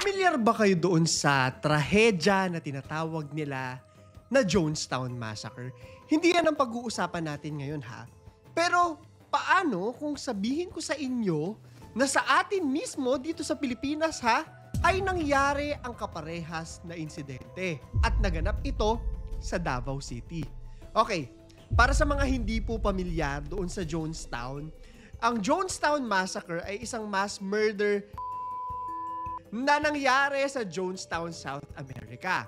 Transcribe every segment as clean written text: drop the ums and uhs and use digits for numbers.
Pamilyar ba kayo doon sa trahedya na tinatawag nila na Jonestown Massacre? Hindi yan ang pag-uusapan natin ngayon ha. Pero paano kung sabihin ko sa inyo na sa atin mismo dito sa Pilipinas ha, ay nangyari ang kaparehas na insidente at naganap ito sa Davao City. Okay, para sa mga hindi po pamilyar doon sa Jonestown, ang Jonestown Massacre ay isang mass murder na nangyari sa Jonestown, South America.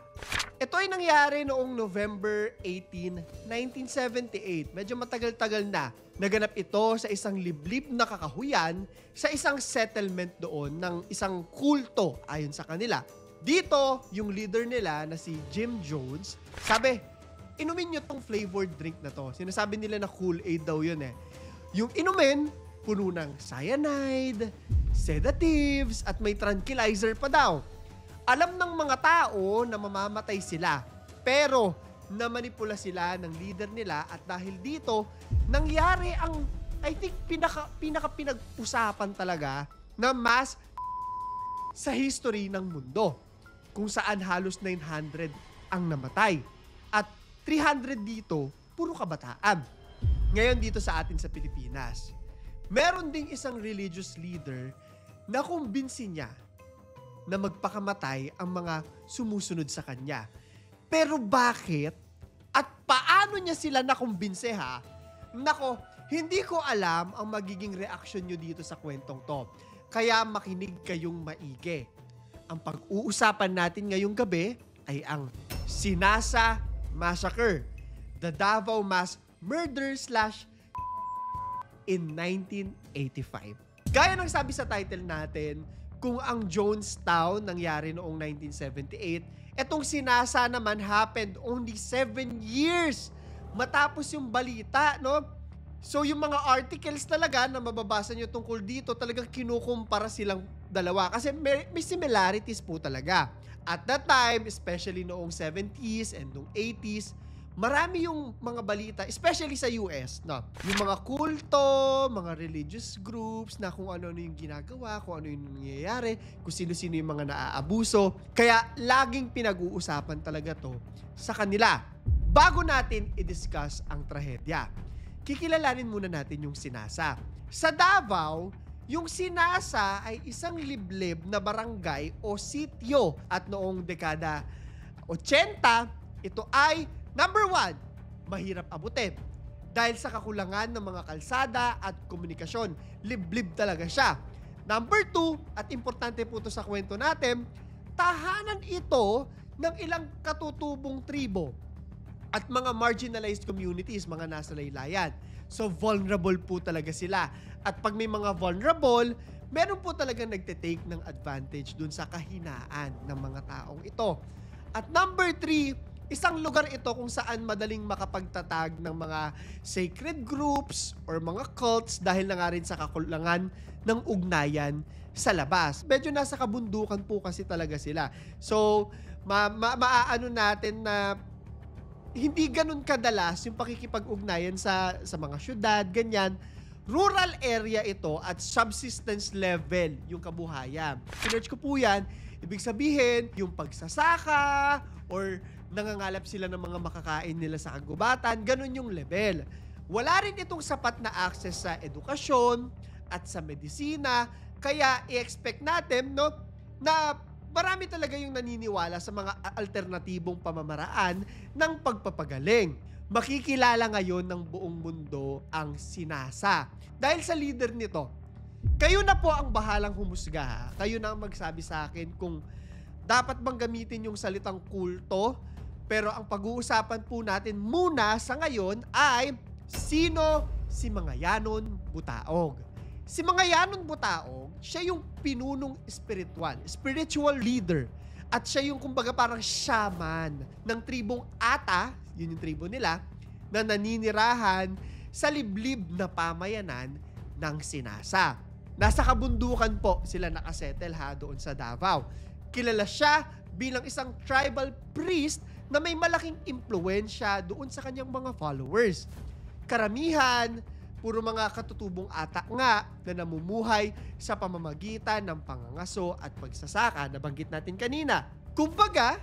Ito ay nangyari noong November 18, 1978. Medyo matagal-tagal na. Naganap ito sa isang liblib na kakahuyan sa isang settlement doon ng isang kulto ayon sa kanila. Dito, yung leader nila na si Jim Jones, sabi, inumin nyo tong flavored drink na to. Sinasabi nila na Kool-Aid daw yun eh. Yung inumin, puno ng cyanide, sedatives, at may tranquilizer pa daw. Alam ng mga tao na mamamatay sila, pero namanipula sila ng leader nila at dahil dito, nangyari ang, I think, pinag-usapan talaga na mass sa history ng mundo, kung saan halos 900 ang namatay. At 300 dito, puro kabataan. Ngayon dito sa atin sa Pilipinas, meron ding isang religious leader na kumbinsi niya na magpakamatay ang mga sumusunod sa kanya. Pero bakit? At paano niya sila nakumbinse ha? Nako, hindi ko alam ang magiging reaksyon nyo dito sa kwentong to. Kaya makinig kayong maigi. Ang pag-uusapan natin ngayong gabi ay ang Sinasa Massacre, the Davao Mass Murder in 1985. Gaya ng sabi sa title natin, kung ang Jonestown nangyari noong 1978, etong Sinasa naman happened only 7 years matapos yung balita, no? So yung mga articles talaga na mababasa nyo tungkol dito, talagang kinukumpara silang dalawa kasi may similarities po talaga. At that time, especially noong 70s and noong 80s, marami yung mga balita, especially sa US, no? Yung mga kulto, mga religious groups na kung ano-ano yung ginagawa, kung ano yung nangyayari, kung sino-sino yung mga naaabuso. Kaya laging pinag-uusapan talaga to sa kanila. Bago natin i-discuss ang trahedya, kikilalanin muna natin yung Sinasa. Sa Davao, yung Sinasa ay isang liblib na barangay o sityo at noong dekada 80, ito ay Number 1, mahirap abutin. Dahil sa kakulangan ng mga kalsada at komunikasyon, liblib talaga siya. Number 2, at importante po ito sa kwento natin, tahanan ito ng ilang katutubong tribo at mga marginalized communities, mga nasa laylayan. So vulnerable po talaga sila. At pag may mga vulnerable, meron po talaga nagte-take ng advantage dun sa kahinaan ng mga taong ito. At number 3, isang lugar ito kung saan madaling makapagtatag ng mga sacred groups or mga cults dahil na nga rin sa kakulangan ng ugnayan sa labas. Medyo nasa kabundukan po kasi talaga sila. So, maaano natin na hindi ganun kadalas yung pakikipag-ugnayan sa mga syudad, ganyan. Rural area ito at subsistence level yung kabuhayan. Sinerch ko po yan, ibig sabihin yung pagsasaka or nangangalap sila ng mga makakain nila sa kagubatan, ganun yung level. Wala rin itong sapat na access sa edukasyon at sa medisina, kaya i-expect natin no, na marami talaga yung naniniwala sa mga alternatibong pamamaraan ng pagpapagaling. Makikilala ngayon ng buong mundo ang Sinasa. Dahil sa leader nito, kayo na po ang bahalang humusga ha? Kayo na ang magsabi sa akin kung dapat bang gamitin yung salitang kulto. Pero ang pag-uusapan po natin muna sa ngayon ay sino si Mangayanon Butaog. Si Mangayanon Butaog, siya yung pinunong spiritual leader. At siya yung kumbaga parang shaman ng tribong Ata, yun yung tribo nila, na naninirahan sa liblib na pamayanan ng Sinasa. Nasa kabundukan po sila nakasettle ha doon sa Davao. Kilala siya bilang isang tribal priest na may malaking impluwensya doon sa kanyang mga followers. Karamihan, puro mga katutubong ata nga na namumuhay sa pamamagitan ng pangangaso at pagsasaka na banggit natin kanina. Kumbaga,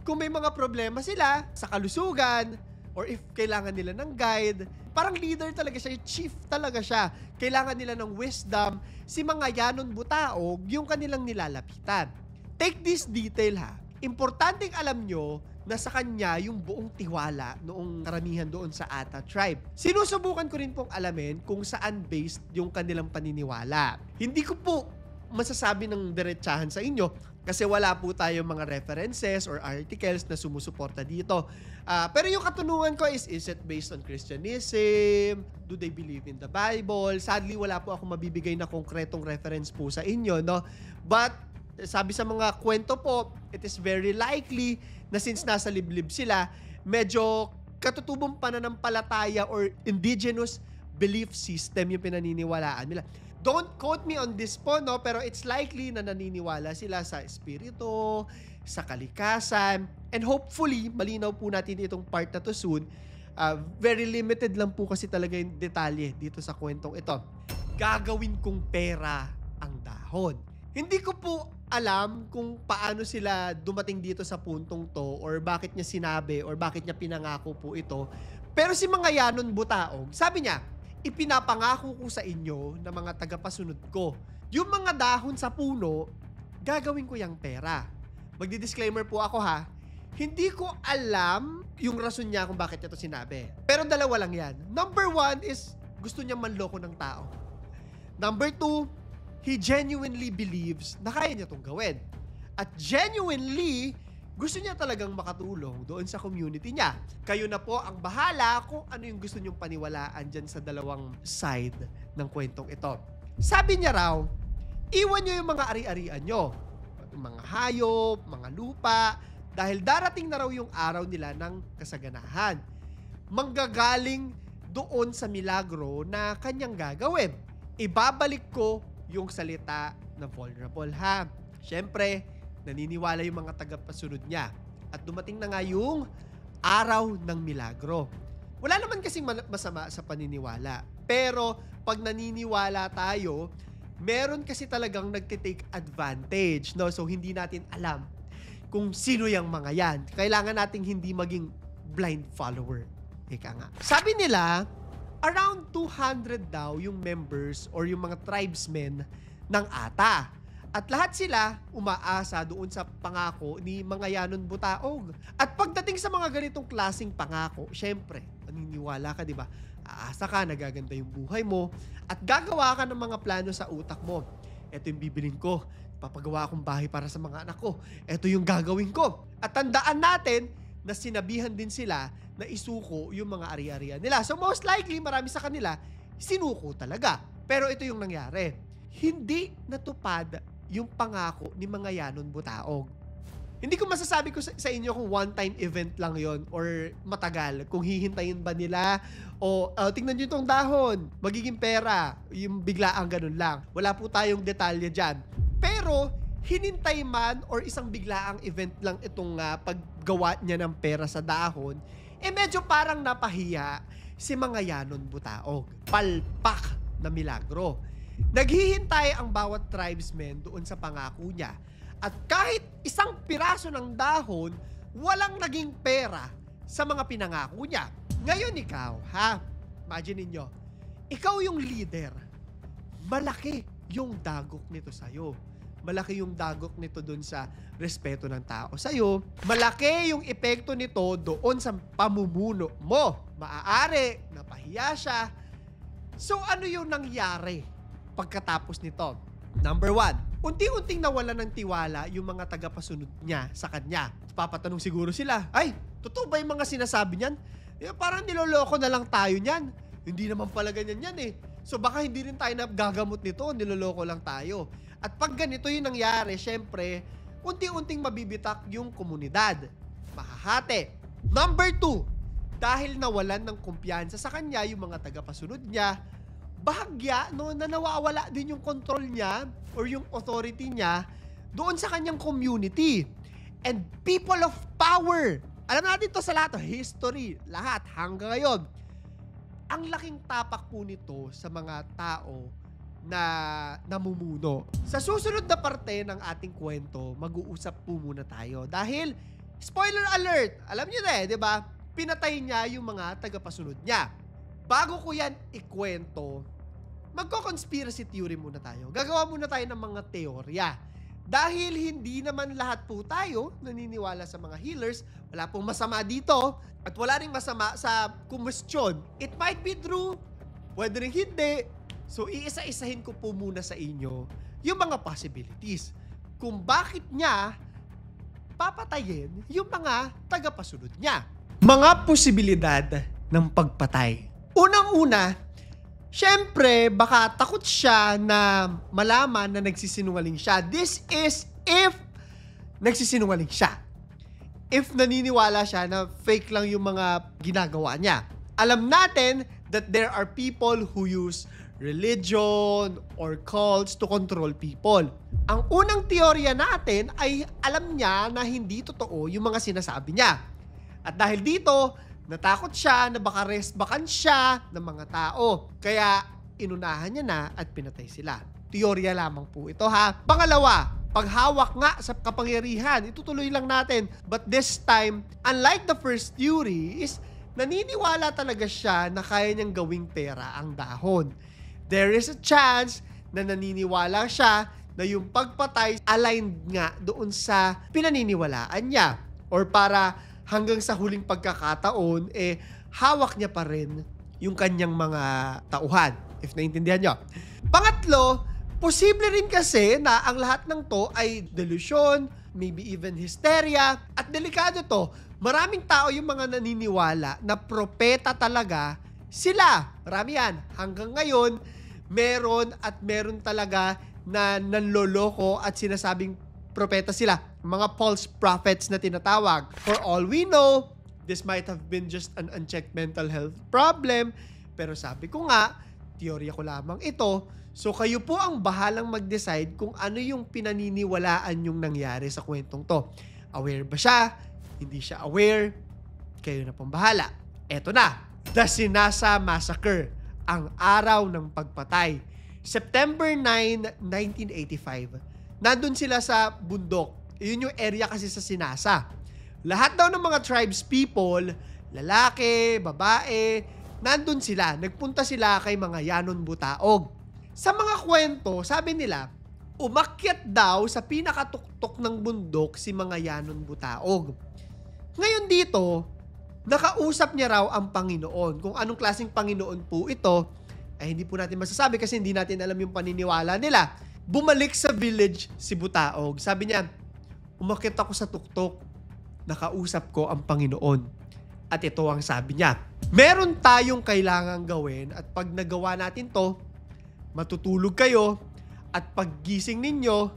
kung may mga problema sila sa kalusugan or if kailangan nila ng guide, parang leader talaga siya, chief talaga siya. Kailangan nila ng wisdom, si Mangayanon Butaog yung kanilang nilalapitan. Take this detail ha. Importanteng alam nyo na sa kanya yung buong tiwala noong karamihan doon sa Ata tribe. Sinusubukan ko rin pong alamin kung saan based yung kanilang paniniwala. Hindi ko po masasabi ng diretsahan sa inyo kasi wala po tayong mga references or articles na sumusuporta dito. Pero yung katanungan ko is it based on Christianism? Do they believe in the Bible? Sadly, wala po ako mabibigay na konkretong reference po sa inyo, no? But sabi sa mga kwento po, it is very likely na since nasa liblib sila, medyo katutubong pananampalataya or indigenous belief system yung pinaniniwalaan nila. Don't quote me on this po, no? Pero it's likely na naniniwala sila sa espiritu, sa kalikasan, and hopefully, malinaw po natin itong part na to soon. Very limited lang po kasi talaga yung detalye dito sa kwentong ito. Gagawin kong pera ang dahon. Hindi ko po alam kung paano sila dumating dito sa puntong to or bakit niya sinabi or bakit niya pinangako po ito. Pero si Mangayanon Butaog, sabi niya, ipinapangako ko sa inyo na mga tagapasunod ko. Yung mga dahon sa puno, gagawin ko yung pera. Magdi-disclaimer po ako ha, hindi ko alam yung rason niya kung bakit niya to sinabi. Pero dalawa lang yan. Number 1 is gusto niya manloko ng tao. Number 2, he genuinely believes na kaya niya itong gawin. At genuinely, gusto niya talagang makatulong doon sa community niya. Kayo na po ang bahala kung ano yung gusto niyong paniwalaan dyan sa dalawang side ng kwentong ito. Sabi niya raw, iwan niyo yung mga ari-arian niyo. Mga hayop, mga lupa, dahil darating na raw yung araw nila ng kasaganahan. Manggagaling doon sa milagro na kanyang gagawin. Ibabalik ko yung salita na vulnerable ha. Siyempre, naniniwala yung mga tagapasunod niya. At dumating na nga yung araw ng milagro. Wala naman kasing masama sa paniniwala. Pero pag naniniwala tayo, meron kasi talagang nagtitake advantage. No? So hindi natin alam kung sino yung mga yan. Kailangan nating hindi maging blind follower. Ika nga. Sabi nila, around 200 daw yung members or yung mga tribesmen ng Ata. At lahat sila umaasa doon sa pangako ni Mangayanon Butaog. At pagdating sa mga ganitong klaseng pangako, syempre, naniniwala ka, di ba? Aasa ka, nagaganda yung buhay mo, at gagawa ka ng mga plano sa utak mo. Ito yung bibilin ko, papagawa akong bahay para sa mga anak ko. Ito yung gagawin ko. At tandaan natin na sinabihan din sila na isuko yung mga ari-arian nila. So most likely, marami sa kanila, sinuko talaga. Pero ito yung nangyari. Hindi natupad yung pangako ni Mangayanon Butaog. Hindi ko masasabi ko sa inyo kung one-time event lang yon or matagal. Kung hihintayin ba nila o tingnan nyo itong dahon, magiging pera, yung biglaang ganun lang. Wala po tayong detalye dyan. Pero hinintay man or isang biglaang event lang itong paggawa niya ng pera sa dahon, medyo parang napahiya si Mangayanon Butaog. Palpak na milagro. Naghihintay ang bawat tribesman doon sa pangako niya. At kahit isang piraso ng dahon, walang naging pera sa mga pinangako niya. Ngayon ikaw, ha? Imagine ninyo, ikaw yung leader. Malaki yung dagok nito sa'yo. Malaki yung dagok nito doon sa respeto ng tao sa'yo. Malaki yung epekto nito doon sa pamumuno mo. Maaari, napahiya siya. So ano yung nangyari pagkatapos nito? Number 1, unti-unting nawala ng tiwala yung mga tagapasunod niya sa kanya. Papatanong siguro sila, ay, totoo ba yung mga sinasabi niyan? Parang niloloko na lang tayo niyan. Hindi naman pala ganyan yan eh. So baka hindi rin tayo nagagamot nito, niloloko lang tayo. At pag ganito yung nangyari, syempre, unti-unting mabibitak yung komunidad. Mahahati. Number 2, dahil nawalan ng kumpiyansa sa kanya yung mga tagapasunod niya, bahagya no, na nawawala din yung control niya or yung authority niya doon sa kanyang community. And people of power, alam natin to sa lahat, history, lahat, hanggang ngayon, ang laking tapak po nito sa mga tao na namumuno. Sa susunod na parte ng ating kwento, mag-uusap po muna tayo. Dahil, spoiler alert, alam niyo na di ba? Pinatay niya yung mga tagapasunod niya. Bago ko yan ikwento, magko-conspiracy theory muna tayo. Gagawa muna tayo ng mga teorya. Dahil hindi naman lahat po tayo naniniwala sa mga healers, wala pong masama dito, at wala ring masama sa kumwestiyon. It might be true, pwede rin hindi. So, iisa-isahin ko po muna sa inyo yung mga possibilities. Kung bakit niya papatayin yung mga tagapasunod niya. Mga posibilidad ng pagpatay. Unang-una, syempre, baka takot siya na malaman na nagsisinungaling siya. This is if nagsisinungaling siya. If naniniwala siya na fake lang yung mga ginagawa niya. Alam natin that there are people who use religion or cults to control people. Ang unang teorya natin ay alam niya na hindi totoo yung mga sinasabi niya. At dahil dito, natakot siya na baka resbakan siya ng mga tao. Kaya inunahan niya na at pinatay sila. Teorya lamang po ito ha. Pangalawa, paghawak nga sa kapangyarihan. Itutuloy lang natin. But this time, unlike the first theory, is naniniwala talaga siya na kaya niyang gawing pera ang dahon. There is a chance na naniniwala siya na yung pagpatay aligned nga doon sa pinaniniwalaan niya. Or para hanggang sa huling pagkakataon, hawak niya pa rin yung kanyang mga tauhan. If naintindihan niyo. Pangatlo, posible rin kasi na ang lahat ng to ay delusion, maybe even hysteria. At delikado to, maraming tao yung mga naniniwala na propeta talaga sila. Marami yan. Hanggang ngayon, meron talaga na nanloloko at sinasabing propeta sila. Mga false prophets na tinatawag. For all we know, this might have been just an unchecked mental health problem. Pero sabi ko nga, teorya ko lamang ito. So kayo po ang bahalang mag-decide kung ano yung pinaniniwalaan yung nangyari sa kwentong to. Aware ba siya? Hindi siya aware? Kayo na pong bahala. Eto na, The Sinasa Massacre, ang araw ng pagpatay. September 9, 1985. Nandun sila sa bundok. Yun yung area kasi sa Sinasa. Lahat daw ng mga tribes people, lalaki, babae, nandun sila. Nagpunta sila kay mga Yanon Butaog. Sa mga kwento, sabi nila, umakyat daw sa pinakatuktok ng bundok si mga Yanon Butaog. Ngayon dito, nakausap niya raw ang Panginoon. Kung anong klaseng Panginoon po ito, ay hindi po natin masasabi kasi hindi natin alam yung paniniwala nila. Bumalik sa village si Butaog. Sabi niya, umakyat ako sa tuktok, nakausap ko ang Panginoon. At ito ang sabi niya, meron tayong kailangang gawin at pag nagawa natin to, matutulog kayo at paggising ninyo,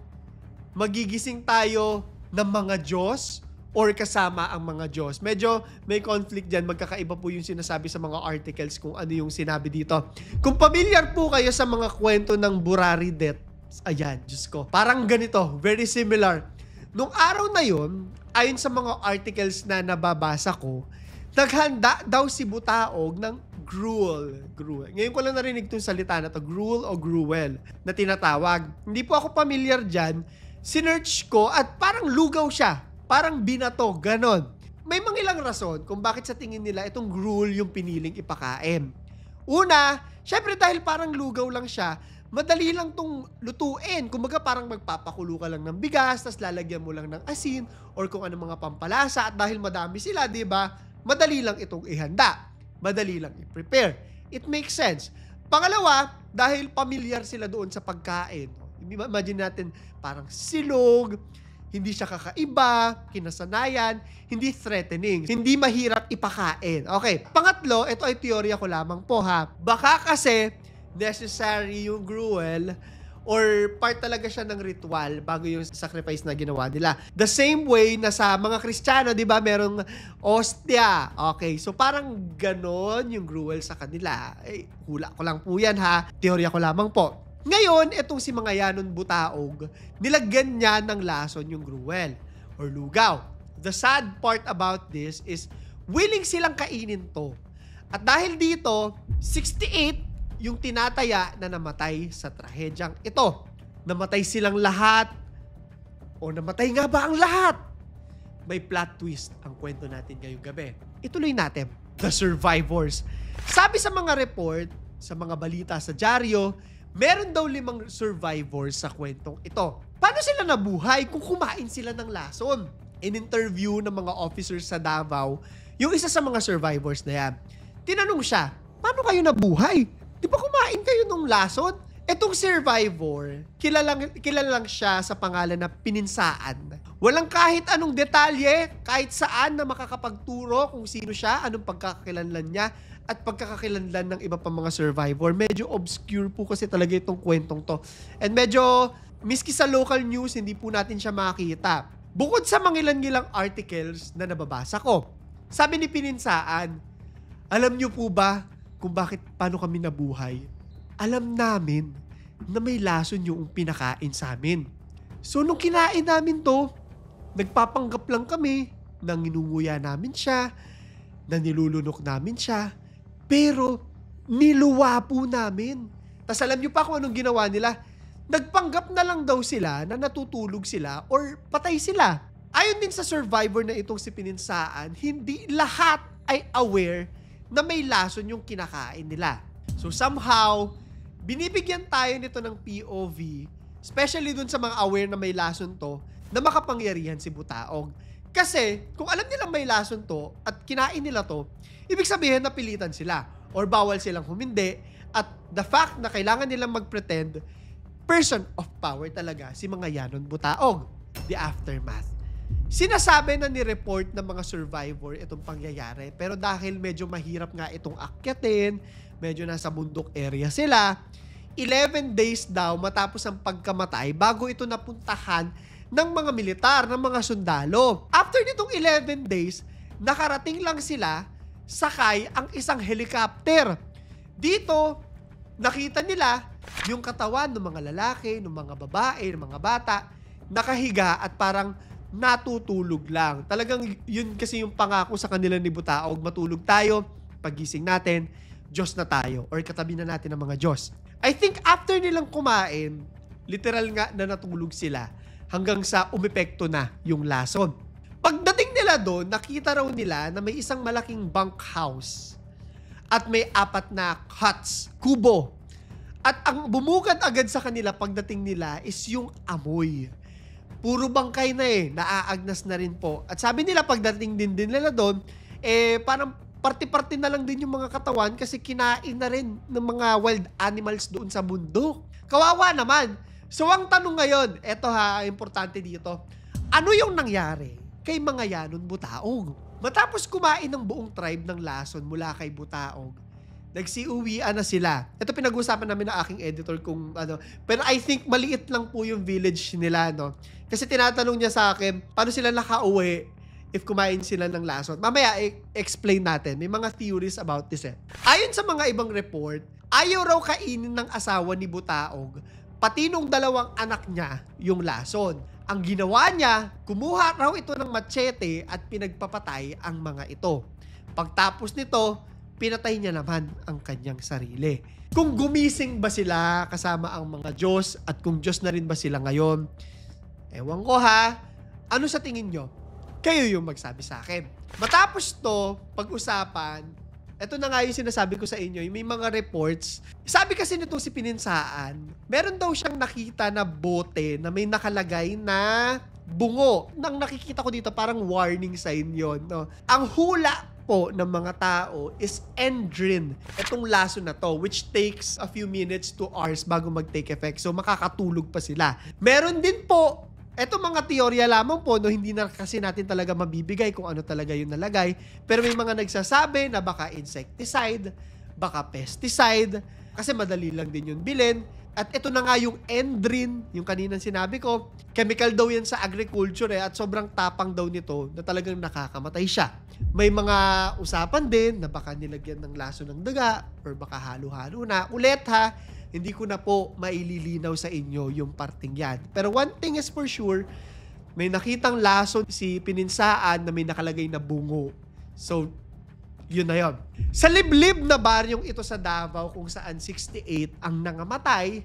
magigising tayo ng mga Diyos or kasama ang mga Diyos. Medyo may conflict dyan. Magkakaiba po yung sinasabi sa mga articles kung ano yung sinabi dito. Kung familiar po kayo sa mga kwento ng Burari death, ayan, Diyos ko. Parang ganito, very similar. Nung araw na yun, ayon sa mga articles na nababasa ko, naghanda daw si Butaog ng gruel. Ngayon ko lang narinig itong salita na to, gruel o gruel, na tinatawag. Hindi po ako familiar dyan. Sinearch ko at parang lugaw siya. Parang binato, ganon. May mga ilang rason kung bakit sa tingin nila itong gruel yung piniling ipakain. Una, syempre dahil parang lugaw lang siya, madali lang tong lutuin. Kumbaga parang magpapakulo ka lang ng bigas, tas lalagyan mo lang ng asin, or kung ano mga pampalasa, at dahil madami sila, di ba? Madali lang itong ihanda. Madali lang i-prepare. It makes sense. Pangalawa, dahil pamilyar sila doon sa pagkain. Imagine natin parang silog, hindi siya kakaiba, kinasanayan, hindi threatening, hindi mahirap ipakain. Okay, pangatlo, ito ay teorya ko lamang po ha. Baka kasi necessary yung gruel or part talaga siya ng ritual bago yung sacrifice na ginawa nila. The same way na sa mga Kristiyano, di ba, merong ostia. Okay, so parang ganon yung gruel sa kanila. Hula ko lang po yan ha. Teorya ko lamang po. Ngayon, itong si mga Yanon Butaog, nilagyan niya ng lason yung gruel or lugaw. The sad part about this is willing silang kainin to. At dahil dito, 68 yung tinataya na namatay sa trahedyang ito. Namatay silang lahat o namatay nga ba ang lahat? May plot twist ang kwento natin ngayong gabi. Ituloy natin. The Survivors. Sabi sa mga report, sa mga balita sa dyaryo, meron daw 5 survivors sa kwentong ito. Paano sila nabuhay kung kumain sila ng lason? In interview ng mga officers sa Davao, yung isa sa mga survivors na yan, tinanong siya, paano kayo nabuhay? Di ba kumain kayo ng lason? Etong survivor, kilala lang siya sa pangalan na Pininsaan. Walang kahit anong detalye, kahit saan na makakapagturo kung sino siya, anong pagkakakilanlan niya, at pagkakakilanlan ng iba pang mga survivor. Medyo obscure po kasi talaga itong kwentong to. And medyo, miski sa local news, hindi po natin siya makita. Bukod sa mangilan-ngilang articles na nababasa ko, sabi ni Pininsaan, alam niyo po ba kung paano kami nabuhay? Alam namin na may lason yung pinakain sa amin. So nung kinain namin to, nagpapanggap lang kami na nginunguya namin siya, na nilulunok namin siya, pero niluwa po namin. Tas alam niyo pa kung anong ginawa nila? Nagpanggap na lang daw sila na natutulog sila or patay sila. Ayon din sa survivor na itong si Pininsaan, hindi lahat ay aware na may lason yung kinakain nila. So somehow, binibigyan tayo nito ng POV, especially dun sa mga aware na may lason to, na makapangyarihan si Butaog. Kasi, kung alam nilang may lason to at kinain nila to, ibig sabihin na pilitan sila or bawal silang humindi at the fact na kailangan nilang mag-pretend, person of power talaga si mga Yanon Butaog. The aftermath. Sinasabi na ni-report ng mga survivor itong pangyayari, pero dahil medyo mahirap nga itong akyatin, medyo nasa bundok area sila, 11 days daw matapos ang pagkamatay bago ito napuntahan ng mga militar, ng mga sundalo. After nitong 11 days, nakarating lang sila sakay ang isang helicopter. Dito, nakita nila yung katawan ng mga lalaki, ng mga babae, ng mga bata, nakahiga at parang natutulog lang. Talagang yun kasi yung pangako sa kanila ni Butaog, matulog tayo, pagising natin, Diyos na tayo, or katabi na natin ang mga Diyos. I think after nilang kumain, literal nga na natulog sila hanggang sa umepekto na yung lason. Pagdating nila doon, nakita raw nila na may isang malaking bunkhouse at may 4 na huts, kubo. At ang bumugad agad sa kanila pagdating nila is yung amoy. Puro bangkay na naaagnas na rin po. At sabi nila pagdating din nila doon, parang party-party na lang din yung mga katawan kasi kinain na rin ng mga wild animals doon sa bundok. Kawawa naman. So ang tanong ngayon, eto importante dito, ano yung nangyari kay mga Yanon Butaog? Matapos kumain ng buong tribe ng lason mula kay Butaog, nagsiuwian na sila. Ito pinag-usapan namin ng aking editor kung ano. Pero I think maliit lang po yung village nila, no? Kasi tinatanong niya sa akin, paano sila nakauwi if kumain sila ng lason? Mamaya, explain natin. May mga theories about this Ayon sa mga ibang report, ayaw raw kainin ng asawa ni Butaog, pati nung 2 anak niya yung lason. Ang ginawa niya, kumuha raw ito ng machete at pinagpapatay ang mga ito. Pagtapos nito, pinatay niya naman ang kanyang sarili. Kung gumising ba sila kasama ang mga Diyos at kung Diyos na rin ba sila ngayon, ewan ko ano sa tingin nyo? Kayo yung magsabi sa akin. Matapos to, pag-usapan, eto na nga yung sinasabi ko sa inyo, may mga reports. Sabi kasi nitong si Pininsaan, meron daw siyang nakita na bote na may nakalagay na bungo. Nang nakikita ko dito, parang warning sign yon, no? Ang hula po ng mga tao is Endrin, itong laso na to, which takes a few minutes to hours bago mag-take effect. So, makakatulog pa sila. Meron din po, eto mga teorya lamang po, no, hindi na kasi natin talaga mabibigay kung ano talaga yung nalagay. Pero may mga nagsasabi na baka insecticide, baka pesticide, kasi madali lang din yun bilhin. At ito na nga yung Endrin, yung kaninang sinabi ko, chemical daw yan sa agriculture at sobrang tapang daw nito na talagang nakakamatay siya. May mga usapan din na baka nilagyan ng laso ng daga or baka halo-halo na. Ulit hindi ko na po maililinaw sa inyo yung parting yan. Pero one thing is for sure, may nakitang laso si Pininsaan na may nakalagay na bungo. So, Yun na yun. Sa liblib na baryong ito sa Davao kung saan 68 ang nangamatay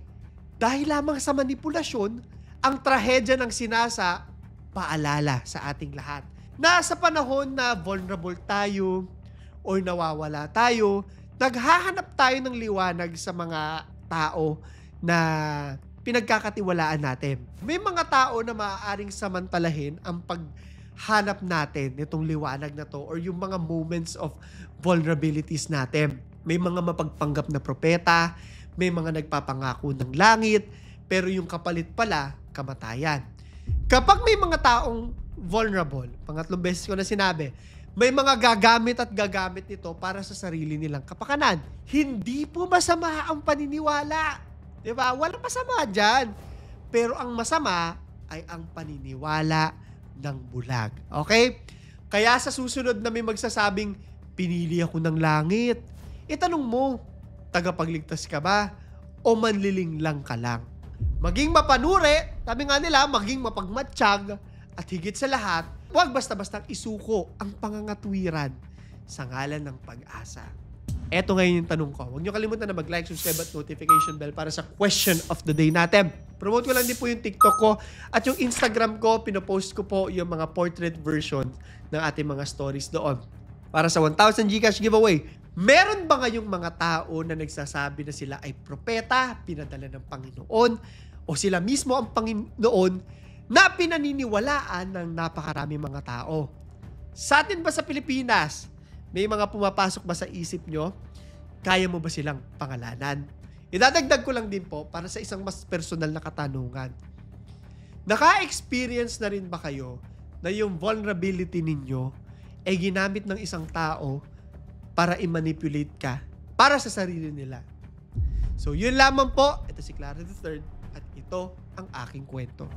dahil lamang sa manipulasyon, ang trahedya ng Sinasa paalala sa ating lahat. Na sa panahon na vulnerable tayo o nawawala tayo, naghahanap tayo ng liwanag sa mga tao na pinagkakatiwalaan natin. May mga tao na maaaring samantalahin ang paghanap natin nitong liwanag na to or yung mga moments of vulnerabilities natin. May mga mapagpanggap na propeta, may mga nagpapangako ng langit, pero yung kapalit pala, kamatayan. Kapag may mga taong vulnerable, pangatlong beses ko na sinabi, may mga gagamit nito para sa sarili nilang kapakanan. Hindi po masama ang paniniwala. Diba? Walang masama dyan. Pero ang masama ay ang paniniwala ng bulag. Okay? Kaya sa susunod na may magsasabing, pinili ako ng langit, itanong mo, tagapagligtas ka ba? O manliling lang ka lang? Maging mapanuri, sabi nga nila, maging mapagmatsyag, at higit sa lahat, huwag basta-bastang isuko ang pangangatwiran sa ngalan ng pag-asa. Eto ngayon yung tanong ko. Huwag niyo kalimutan na mag-like, subscribe at notification bell para sa question of the day natin. Promote ko lang din po yung TikTok ko at yung Instagram ko, pinopost ko po yung mga portrait version ng ating mga stories doon. Para sa 1,000 Gcash giveaway, meron ba ngayong mga tao na nagsasabi na sila ay propeta, pinadala ng Panginoon, o sila mismo ang Panginoon na pinaniniwalaan ng napakarami mga tao? Sa atin ba sa Pilipinas, may mga pumapasok ba sa isip nyo? Kaya mo ba silang pangalanan? Idadagdag ko lang din po para sa isang mas personal na katanungan. Naka-experience na rin ba kayo na yung vulnerability ninyo ay ginamit ng isang tao para i-manipulate ka para sa sarili nila? So yun lamang po. Ito si Clara III at ito ang aking kwento.